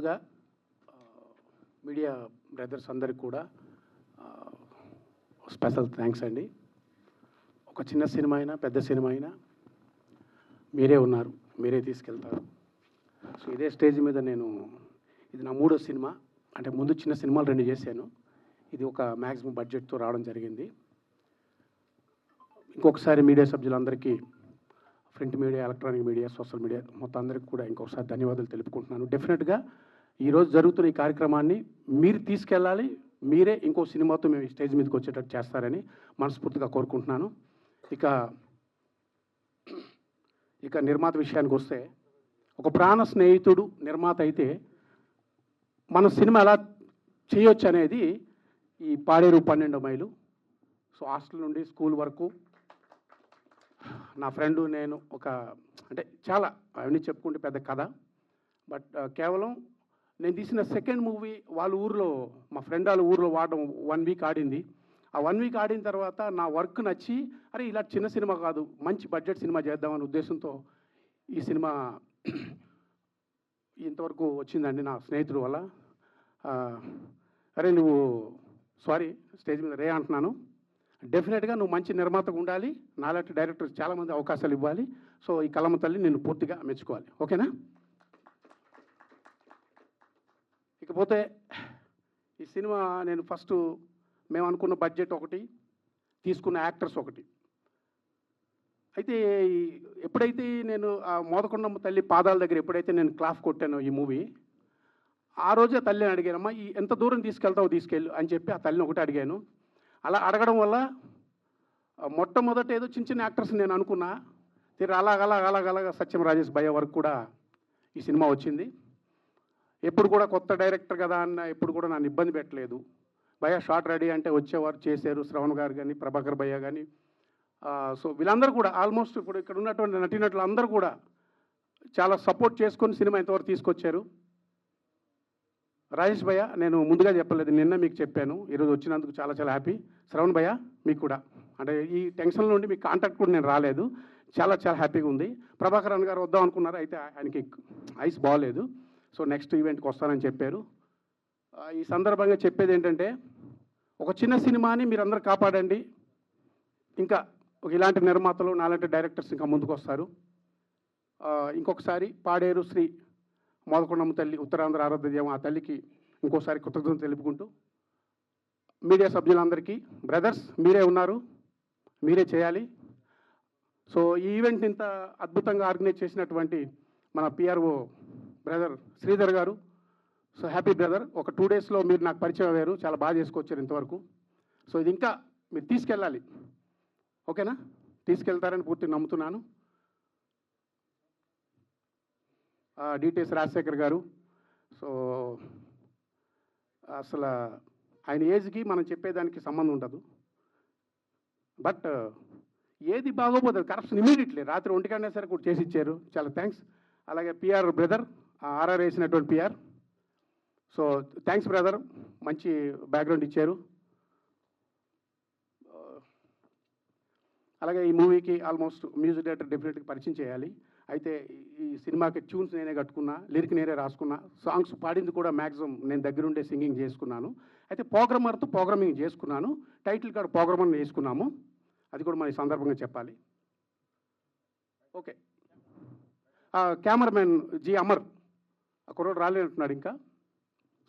ముందుగా media brothers అందరికి కూడా స్పెషల్ థ్యాంక్స్ అండి. ఒక చిన్న సినిమా అయినా పెద్ద సినిమా అయినా మీరే ఉన్నారు, మీరే తీసుకెళ్తారు. సో ఇదే స్టేజ్ మీద ఇది నా 3వ సినిమా. అంటే ముందు చిన్న సినిమాలు 2 చేశాను. ఇది ఒక మ్యాక్సిమం బడ్జెట్తో రావడం జరిగింది. ఇంకొకసారి మీడియా సభ్యులందరికీ, print media, electronic media, social media మొత్తం అందరికీ కూడా ఇంకొకసారి ధన్యవాదాలు తెలుపుకుంటున్నాను. డెఫినెట్గా ఈరోజు జరుగుతున్న ఈ కార్యక్రమాన్ని మీరు తీసుకెళ్ళాలి, మీరే ఇంకో సినిమాతో మేము ఈ స్టేజ్ మీదకి వచ్చేటట్టు చేస్తారని మనస్ఫూర్తిగా కోరుకుంటున్నాను. ఇక నిర్మాత విషయానికి వస్తే, ఒక ప్రాణ స్నేహితుడు నిర్మాత అయితే మన సినిమా ఎలా చేయొచ్చు అనేది ఈ పాడేరు 12 మైలు. సో హాస్టల్ నుండి స్కూల్ వరకు నా ఫ్రెండు నేను అంటే చాలా అవన్నీ చెప్పుకుంటే పెద్ద కథ. బట్ కేవలం నేను తీసిన సెకండ్ మూవీ వాళ్ళ ఊర్లో, మా ఫ్రెండ్ వాళ్ళ ఊర్లో వాడడం 1 వీక్ ఆడింది. ఆ 1 వీక్ ఆడిన తర్వాత నా వర్క్ నచ్చి, అరే ఇలా చిన్న సినిమా కాదు, మంచి బడ్జెట్ సినిమా చేద్దామనే ఉద్దేశంతో ఈ సినిమా ఇంతవరకు వచ్చిందండి నా స్నేహితుడు వల్ల. అరే నువ్వు సారీ స్టేజ్ మీద రే అంటున్నాను. డెఫినెట్గా నువ్వు మంచి నిర్మాతగా ఉండాలి, నాలాంటి డైరెక్టర్ చాలామంది అవకాశాలు ఇవ్వాలి. సో ఈ కలమ తల్లి నిన్ను పూర్తిగా మెచ్చుకోవాలి, ఓకేనా? ఇకపోతే ఈ సినిమా నేను ఫస్ట్ మేము అనుకున్న బడ్జెట్ ఒకటి, తీసుకున్న యాక్టర్స్ ఒకటి. అయితే ఎప్పుడైతే నేను మోదకొండమ్మ తల్లి పాదాల దగ్గర ఎప్పుడైతే నేను క్లాఫ్ కొట్టానో ఈ మూవీ, ఆ రోజే తల్లిని అడిగానమ్మా, ఎంత దూరం తీసుకెళ్తావు తీసుకెళ్ళు అని చెప్పి ఆ తల్లిని ఒకటి అడిగాను. అలా అడగడం వల్ల మొట్టమొదట ఏదో చిన్న చిన్న యాక్టర్స్ నేను అనుకున్నా, అలాగ సత్యం రాజేష్ భయ్య వరకు కూడా ఈ సినిమా వచ్చింది. ఎప్పుడు కూడా కొత్త డైరెక్టర్ కదా అన్న ఎప్పుడు కూడా నన్ను ఇబ్బంది పెట్టలేదు. భయ్య షార్ట్ రెడీ అంటే వచ్చేవారు, చేశారు. శ్రవణ్ గారు కానీ, ప్రభాకర్ భయ్య కానీ, సో వీళ్ళందరూ కూడా ఆల్మోస్ట్ ఇప్పుడు ఇక్కడ ఉన్నటువంటి నటీనటులు అందరూ కూడా చాలా సపోర్ట్ చేసుకొని సినిమా ఇంతవరకు తీసుకొచ్చారు. రాజేష్ భయ్య నేను ముందుగా చెప్పలేదు, నిన్న మీకు చెప్పాను. ఈరోజు వచ్చినందుకు చాలా చాలా హ్యాపీ. శ్రవణ్ భయ్య మీకు కూడా, అంటే ఈ టెన్షన్ నుండి మీకు కాంటాక్ట్ కూడా నేను రాలేదు, చాలా చాలా హ్యాపీగా ఉంది. ప్రభాకర్ అన్న గారు వద్దాం అనుకున్నారు, అయితే ఆయనకి ఐస్ బాగోలేదు. సో నెక్స్ట్ ఈవెంట్కి వస్తానని చెప్పారు. ఈ సందర్భంగా చెప్పేది ఏంటంటే, ఒక చిన్న సినిమాని మీరందరూ కాపాడండి. ఇంకా ఇలాంటి నిర్మాతలు, నాలాంటి డైరెక్టర్స్ ఇంకా ముందుకు వస్తారు. ఇంకొకసారి పాడేరు శ్రీ మోదకొండమ్మ తల్లి, ఉత్తరాంధ్ర ఆరాధ్య దేవం ఆ తల్లికి ఇంకోసారి కృతజ్ఞతలు తెలుపుకుంటూ, మీడియా సభ్యులందరికీ, బ్రదర్స్ మీరే ఉన్నారు, మీరే చేయాలి. సో ఈ ఈవెంట్ ఇంత అద్భుతంగా ఆర్గనైజ్ చేసినటువంటి మన పిఆర్ఓ బ్రదర్ శ్రీధర్ గారు, సో హ్యాపీ బ్రదర్. ఒక 2 డేస్లో మీరు నాకు పరిచయం అయ్యారు, చాలా బాగా చేసుకొచ్చారు ఇంతవరకు. సో ఇది ఇంకా మీరు తీసుకెళ్ళాలి, ఓకేనా? తీసుకెళ్తారని పూర్తిగా నమ్ముతున్నాను. డిటిఎస్ రాజశేఖర్ గారు, సో అసలు ఆయన ఏజ్కి మనం చెప్పేదానికి సంబంధం ఉండదు. బట్ ఏది బాగోపోతుంది, కరప్షన్ ఇమీడియట్లీ రాత్రి 1 గంటనే సరే కూడా చేసి ఇచ్చారు, చాలా థ్యాంక్స్. అలాగే పిఆర్ బ్రదర్, ఆర్ఆర్ వేసినటువంటి పిఆర్, సో థ్యాంక్స్ బ్రదర్, మంచి బ్యాక్గ్రౌండ్ ఇచ్చారు. అలాగే ఈ మూవీకి ఆల్మోస్ట్ మ్యూజిక్ డైరెక్టర్ డెఫినెట్గా పరిచయం చేయాలి. అయితే ఈ సినిమాకి ట్యూన్స్ నేనే కట్టుకున్నా, లిరిక్ నేనే రాసుకున్నా, సాంగ్స్ పాడింది కూడా మ్యాక్సిమం నేను దగ్గరుండే సింగింగ్ చేసుకున్నాను. అయితే ప్రోగ్రామర్తో ప్రోగ్రామింగ్ చేసుకున్నాను, టైటిల్ కార్డు ప్రోగ్రామర్ని వేసుకున్నాము, అది కూడా మన ఈ సందర్భంగా చెప్పాలి. ఓకే, కెమెరామెన్ జి అమర్, ఆ కుర్రోడు రాలేనంటున్నాడు ఇంకా.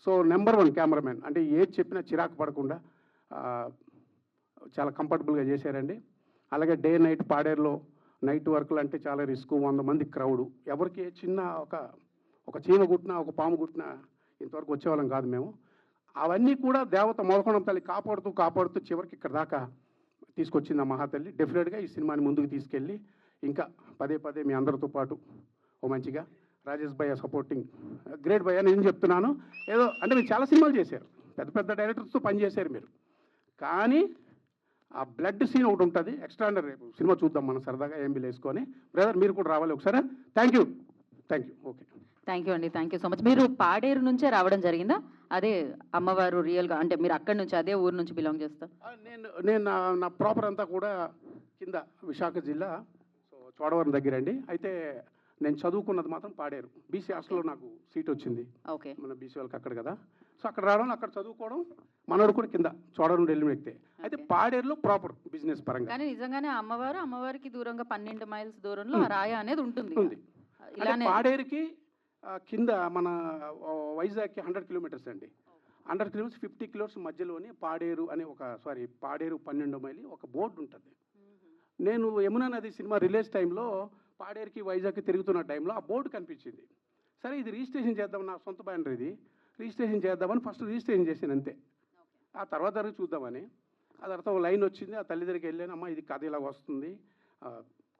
సో నెంబర్ 1 కెమెరామెన్, అంటే ఏది చెప్పినా చిరాకు పడకుండా చాలా కంఫర్టబుల్గా చేశారండి. అలాగే డే నైట్ పాడేరులో నైట్ వర్క్లు అంటే చాలా రిస్క్, 100 మంది క్రౌడు, ఎవరికి చిన్న ఒక చీమ గుట్టినా, ఒక పాము గుట్టినా ఇంతవరకు వచ్చేవాళ్ళం కాదు మేము. అవన్నీ కూడా దేవత మోదకొండమ్మ తల్లి కాపాడుతూ చివరికి ఇక్కడ దాకా తీసుకొచ్చింది ఆ మహాతల్లి. డెఫినెట్గా ఈ సినిమాని ముందుకు తీసుకెళ్ళి ఇంకా పదే మీ అందరితో పాటు ఓ మంచిగా రాజేష్ భయ్య సపోర్టింగ్ గ్రేట్ భయ్య. నేను చెప్తున్నాను, ఏదో అంటే మీరు చాలా సినిమాలు చేశారు, పెద్ద డైరెక్టర్స్తో పనిచేశారు మీరు, కానీ ఆ బ్లడ్ సీన్ ఒకటి ఉంటుంది ఎక్స్ట్రాండర్. రేపు సినిమా చూద్దాం మనం సరదాగా ఎంబీలు వేసుకొని. బ్రదర్ మీరు కూడా రావాలి ఒకసారి. Thank you. Okay, thank you అండి, థ్యాంక్ యూ సో మచ్. మీరు పాడేరు నుంచే రావడం జరిగిందా? అదే అమ్మవారు రియల్గా, అంటే మీరు అక్కడి నుంచి అదే ఊరు నుంచి బిలాంగ్ చేస్తారు? నేను నా ప్రాపర్ అంతా కూడా కింద విశాఖ జిల్లా, సో చోడవరం దగ్గర అండి. అయితే నేను చదువుకున్నది మాత్రం పాడేరు. బీసీ హాస్టల్లో నాకు సీట్ వచ్చింది. ఓకే. మన బీసీ వాళ్ళకి అక్కడ కదా. సో అక్కడ రావడం, అక్కడ చదువుకోవడం, మనోడు కూడా కింద చోడవరం ఢిల్లీ ఎక్కితే. అయితే Okay. పాడేరులో ప్రాపర్ బిజినెస్ పరంగా కానీ నిజంగానే అమ్మవారికి దూరంగా 12 మైల్స్ దూరంలో ఆ రాయ అనేది ఉంటుంది. ఉంది. అంటే ఇలానే పాడేరుకి కింద మన వైజాగ్కి 100 కిలోమీటర్స్ అండి. 100 కిలోమీటర్స్ 50 కిలోమీటర్స్ మధ్యలోని పాడేరు అనే పాడేరు 12 మైలి ఒక బోర్డు ఉంటుంది. నేను యమునా నది సినిమా రిలీజ్ టైంలో పాడేరుకి వైజాగ్కి తిరుగుతున్న టైంలో ఆ బోర్డు కనిపించింది. సరే ఇది రిజిస్ట్రేషన్ చేద్దాం, నా సొంత బ్యానర్ ఇది, రిజిస్ట్రేషన్ చేద్దామని ఫస్ట్ రిజిస్ట్రేషన్ చేశాను అంతే. ఆ తర్వాత చూద్దామని. ఆ తర్వాత ఒక లైన్ వచ్చింది, ఆ తల్లి దగ్గరికి వెళ్ళాను, అమ్మ ఇది కథ ఇలా వస్తుంది,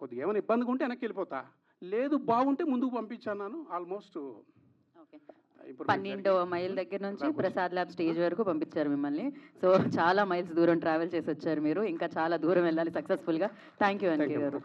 కొద్దిగా ఏమైనా ఇబ్బందిగా ఉంటే వెనక్కి వెళ్ళిపోతా, లేదు బాగుంటే ముందుకు పంపించాను. Almost okay. 12వ మైల్ దగ్గర నుంచి ప్రసాద్ ల్యాబ్ స్టేజ్ వరకు పంపించారు మిమ్మల్ని. సో చాలా మైల్స్ దూరం ట్రావెల్ చేసి వచ్చారు మీరు. ఇంకా చాలా దూరం వెళ్ళాలి సక్సెస్ఫుల్గా. థ్యాంక్ యూ అంకిత్ గారు.